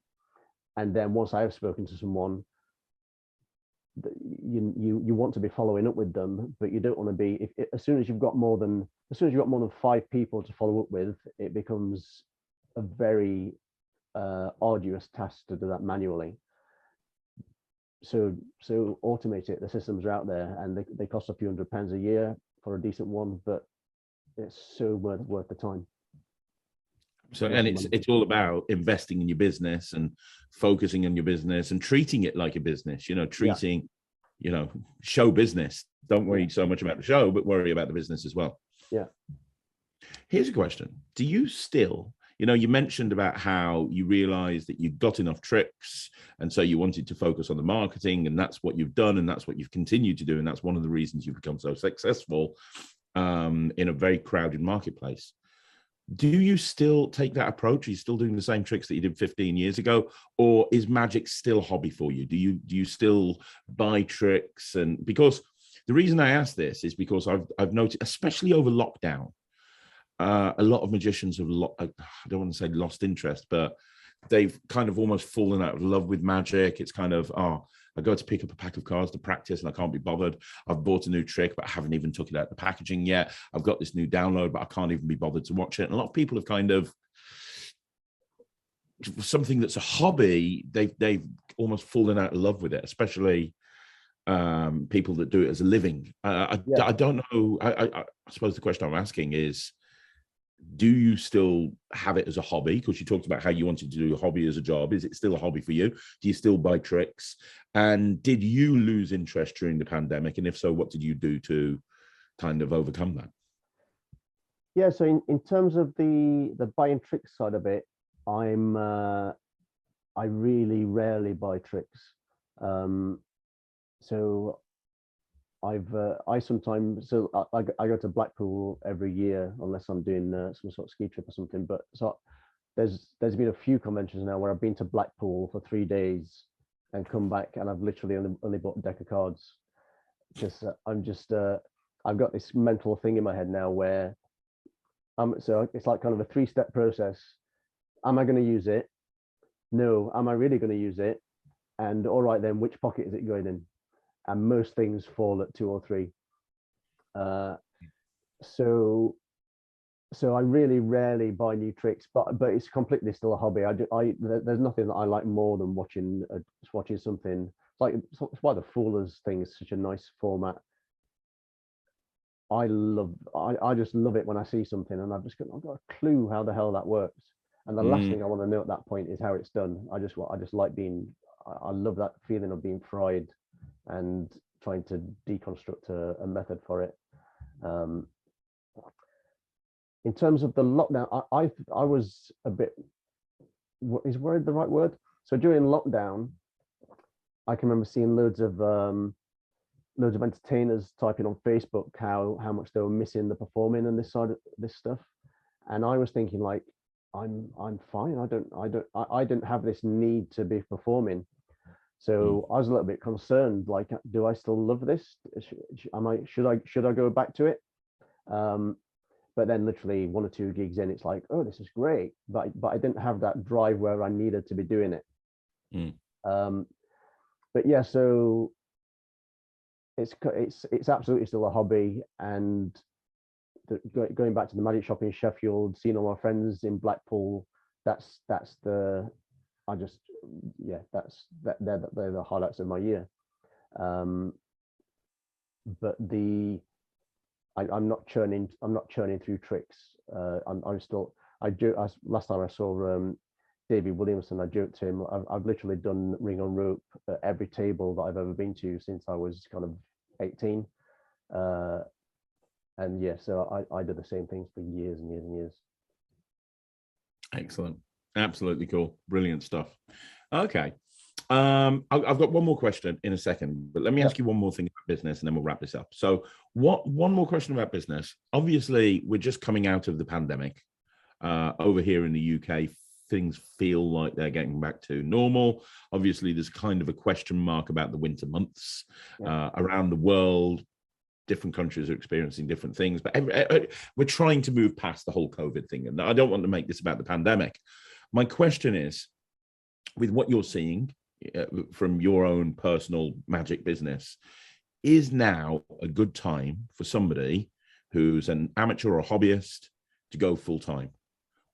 then once I have spoken to someone, you want to be following up with them, but you don't want to be, as soon as you've got more than 5 people to follow up with, it becomes a very arduous task to do that manually. So automate it. The systems are out there, and they cost a few £100 a year for a decent one, but it's so worth the time. So, and it's all about investing in your business and focusing on your business and treating it like a business, treating, show business. Don't worry so much about the show, but worry about the business as well. Yeah. Here's a question. Do you still, you mentioned about how you realized that you got enough tricks, and so you wanted to focus on the marketing, and that's what you've done, and that's what you've continued to do. And that's one of the reasons you've become so successful in a very crowded marketplace. Do you still take that approach? Are you still doing the same tricks that you did 15 years ago? Or is magic still a hobby for you? Do you still buy tricks? And because the reason I ask this is because I've noticed, especially over lockdown, a lot of magicians have, I don't want to say lost interest, but they've kind of almost fallen out of love with magic. It's kind of, I go to pick up a pack of cards to practice and I can't be bothered. I've bought a new trick, but I haven't even took it out of the packaging yet. I've got this new download, but I can't even be bothered to watch it. And a lot of people have kind of, something that's a hobby, they've almost fallen out of love with it, especially people that do it as a living. I don't know. I suppose the question I'm asking is, do you still have it as a hobby? Because you talked about how you wanted to do a hobby as a job. Is it still a hobby for you? Do you still buy tricks? And did you lose interest during the pandemic? And if so, what did you do to kind of overcome that? Yeah, so in terms of the buying tricks side of it, I really rarely buy tricks. So I sometimes, I go to Blackpool every year unless I'm doing some sort of ski trip or something. But so there's been a few conventions now where I've been to Blackpool for 3 days and come back, and I've literally only bought a deck of cards, because I've got this mental thing in my head now where so it's like kind of a 3-step process. Am I going to use it? No. Am I really going to use it? And all right, then which pocket is it going in? And most things fall at 2 or 3. So I really rarely buy new tricks, but it's completely still a hobby. There's nothing that I like more than watching something. It's why the Foolers thing is such a nice format. I just love it when I see something and I've got a clue how the hell that works. And the last thing I want to know at that point is how it's done. I just like I love that feeling of being fried and trying to deconstruct a method for it. In terms of the lockdown, I was a bit, is worried the right word? So during lockdown, I can remember seeing loads of entertainers typing on Facebook how much they were missing the performing and this side of this stuff, and I was thinking, like, I'm fine. I don't have this need to be performing. So I was a little bit concerned, like, do I still love this? Should I go back to it? But then literally 1 or 2 gigs in, it's like, oh, this is great. But I didn't have that drive where I needed to be doing it. But yeah, so it's absolutely still a hobby. And going back to the magic shop in Sheffield, seeing all my friends in Blackpool, they're the highlights of my year. But I'm not churning through tricks. Last time I saw David Williamson, I joked to him, I've literally done ring on rope at every table that I've ever been to since I was kind of 18. And yeah, so I did the same things for years and years and years. Excellent. Absolutely cool. Brilliant stuff. Okay. I've got one more question in a second, but let me ask you one more thing about business and then we'll wrap this up. So one more question about business. Obviously, we're just coming out of the pandemic. Over here in the UK, things feel like they're getting back to normal. Obviously, there's kind of a question mark about the winter months around the world. Different countries are experiencing different things, but we're trying to move past the whole COVID thing. And I don't want to make this about the pandemic. My question is, with what you're seeing from your own personal magic business, is now a good time for somebody who's an amateur or a hobbyist to go full time?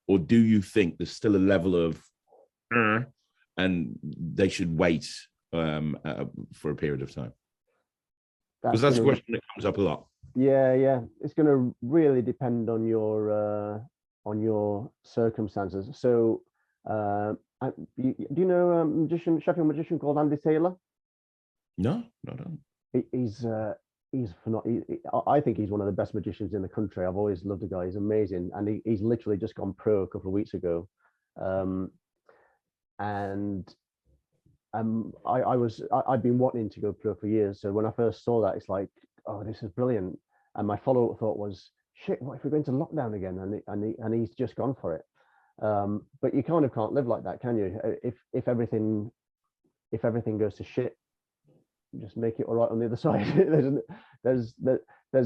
Or do you think there's still a level of and they should wait for a period of time? Because that's a question that comes up a lot. Yeah. It's going to really depend on your circumstances. So, do you know a Sheffield magician called Andy Taylor? No, I don't. He's phenomenal. I think he's one of the best magicians in the country. I've always loved the guy. He's amazing, and he's literally just gone pro a couple of weeks ago. I'd been wanting to go pro for years. So when I first saw that, it's like, oh, this is brilliant. And my follow-up thought was, shit, what if we're going to lockdown again? And he's just gone for it. But you kind of can't live like that, can you? If everything goes to shit, just make it all right on the other side. There's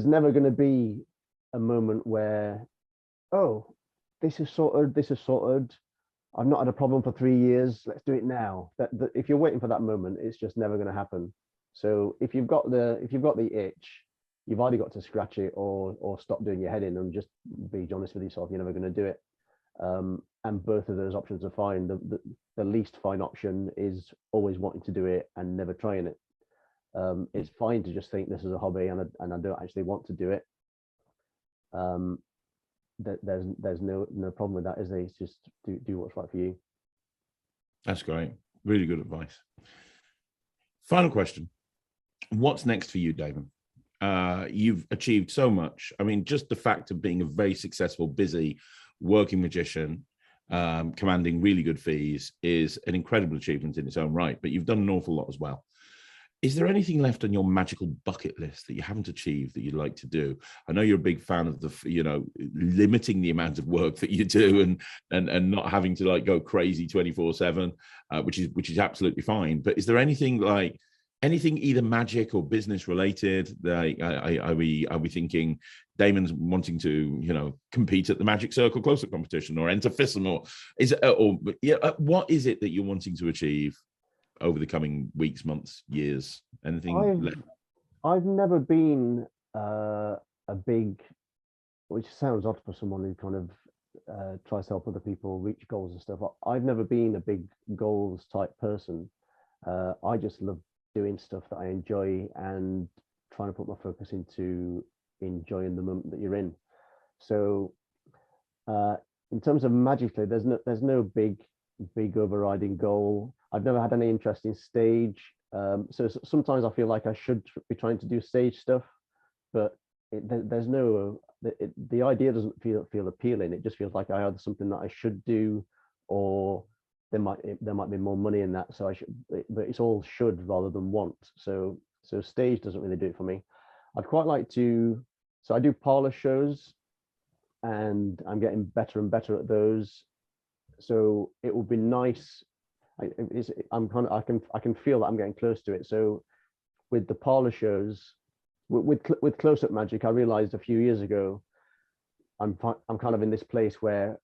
never going to be a moment where, oh, this is sorted. I've not had a problem for 3 years. Let's do it now. That if you're waiting for that moment, it's just never going to happen. So if you've got the itch, you've either got to scratch it or stop doing your head in and just be honest with yourself. You're never going to do it. And both of those options are fine. The least fine option is always wanting to do it and never trying it. It's fine to just think this is a hobby and I don't actually want to do it. There's no problem with that, is there? It's just do what's right for you. That's great. Really good advice. Final question. What's next for you, David? You've achieved so much. I mean, just the fact of being a very successful, busy, working magician, commanding really good fees is an incredible achievement in its own right, but you've done an awful lot as well. Is there anything left on your magical bucket list that you haven't achieved that you'd like to do? I know you're a big fan of limiting the amount of work that you do and not having to like go crazy 24/7, which is absolutely fine. But is there anything either magic or business related? Are we thinking Damon's wanting to compete at the Magic Circle close-up competition or enter FISM, what is it that you're wanting to achieve over the coming weeks, months, years? Anything? I've never been a big, which sounds odd for someone who kind of tries to help other people reach goals and stuff. I've never been a big goals type person. I just love doing stuff that I enjoy and trying to put my focus into enjoying the moment that you're in. So in terms of magically, there's no big overriding goal. I've never had any interest in stage. So sometimes I feel like I should be trying to do stage stuff, but there's no, the idea doesn't feel appealing. It just feels like I either something that I should do, or there might be more money in that. So I should, but it's all should rather than want. So stage doesn't really do it for me. I'd quite like to, so I do parlor shows and I'm getting better and better at those. So it would be nice. I can feel that I'm getting close to it. So with the parlor shows, with close-up magic, I realized a few years ago, I'm kind of in this place where,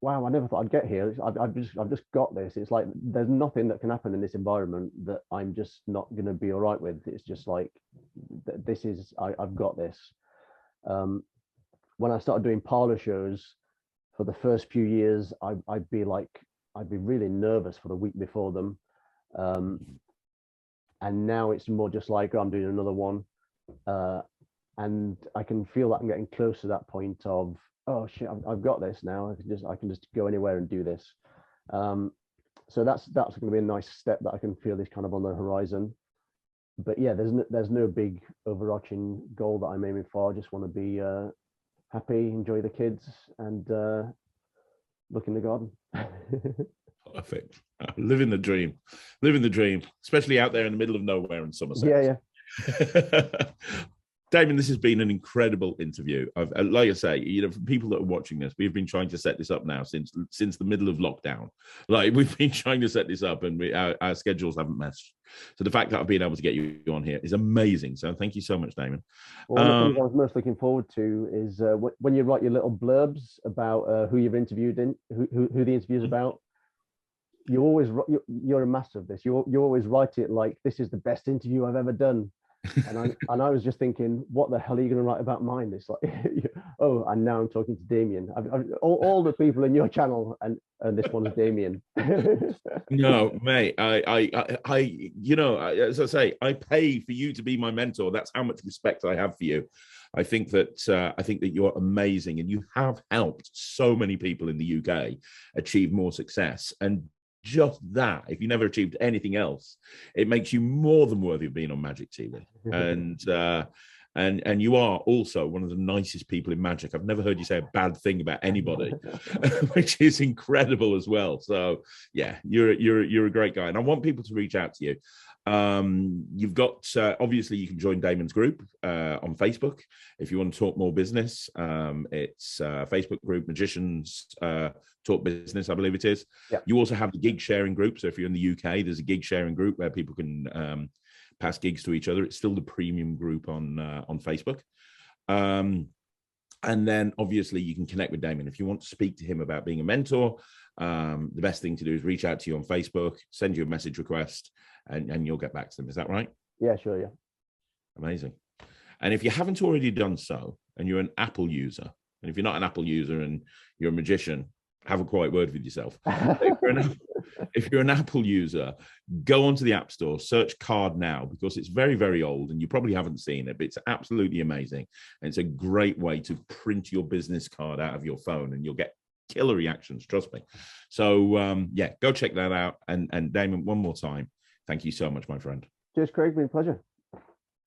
wow, I never thought I'd get here. I've just got this. It's like there's nothing that can happen in this environment that I'm just not going to be all right with. It's just like this is I've got this. When I started doing parlor shows for the first few years, I'd be really nervous for the week before them, and now it's more just like, oh, I'm doing another one, and I can feel that I'm getting close to that point of, oh shit, I've got this now. I can just go anywhere and do this. So that's going to be a nice step that I can feel is kind of on the horizon. But yeah, there's no big overarching goal that I'm aiming for. I just want to be happy, enjoy the kids, and look in the garden. Perfect. Living the dream, especially out there in the middle of nowhere in Somerset. Yeah. Damian, this has been an incredible interview. Like I say, for people that are watching this, we've been trying to set this up now since the middle of lockdown. Like, we've been trying to set this up, and our schedules haven't meshed. So the fact that I've been able to get you on here is amazing. So thank you so much, Damian. Well, one of the things I was most looking forward to is when you write your little blurbs about who you've interviewed in, who the interview's about. You're a master of this. You always write it like, this is the best interview I've ever done. And I was just thinking, what the hell are you going to write about mine? It's like, oh, and now I'm talking to Damian. All the people in your channel, and this one's Damian. No, mate. As I say, I pay for you to be my mentor. That's how much respect I have for you. I think that you're amazing, and you have helped so many people in the UK achieve more success. And just that, if you never achieved anything else, it makes you more than worthy of being on Magic TV. And you are also one of the nicest people in Magic. I've never heard you say a bad thing about anybody, which is incredible as well. So yeah, you're a great guy, and I want people to reach out to you. You've got obviously you can join Damian's group on Facebook if you want to talk more business. It's Facebook group Magicians Talk Business, I believe it is. Yeah. You also have the gig sharing group. So if you're in the UK, there's a gig sharing group where people can pass gigs to each other. It's still the premium group on Facebook. And then obviously you can connect with Damian if you want to speak to him about being a mentor. The best thing to do is reach out to you on Facebook, send you a message request, and you'll get back to them. Is that right? Yeah, sure. Yeah. Amazing. And if you haven't already done so, and you're an Apple user, and if you're not an Apple user and you're a magician, have a quiet word with yourself. If you're an Apple user, go onto the App Store, search Card Now, because it's very, very old and you probably haven't seen it, but it's absolutely amazing. And it's a great way to print your business card out of your phone, and you'll get killer reactions, trust me. So yeah, go check that out. And Damian, one more time, thank you so much, my friend. Cheers, Craig. Been a pleasure.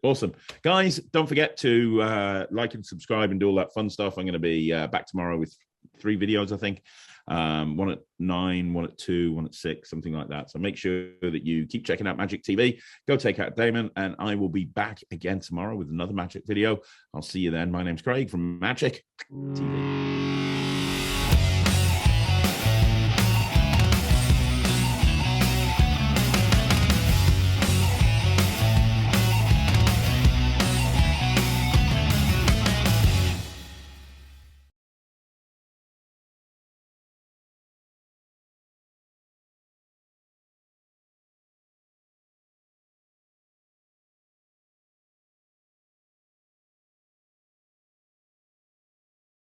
Awesome. Guys, don't forget to like and subscribe and do all that fun stuff. I'm going to be back tomorrow with 3 videos, I think. One at 9, one at 2, one at 6, something like that. So make sure that you keep checking out Magic TV. Go take out Damian, and I will be back again tomorrow with another Magic video. I'll see you then. My name's Craig from Magic TV.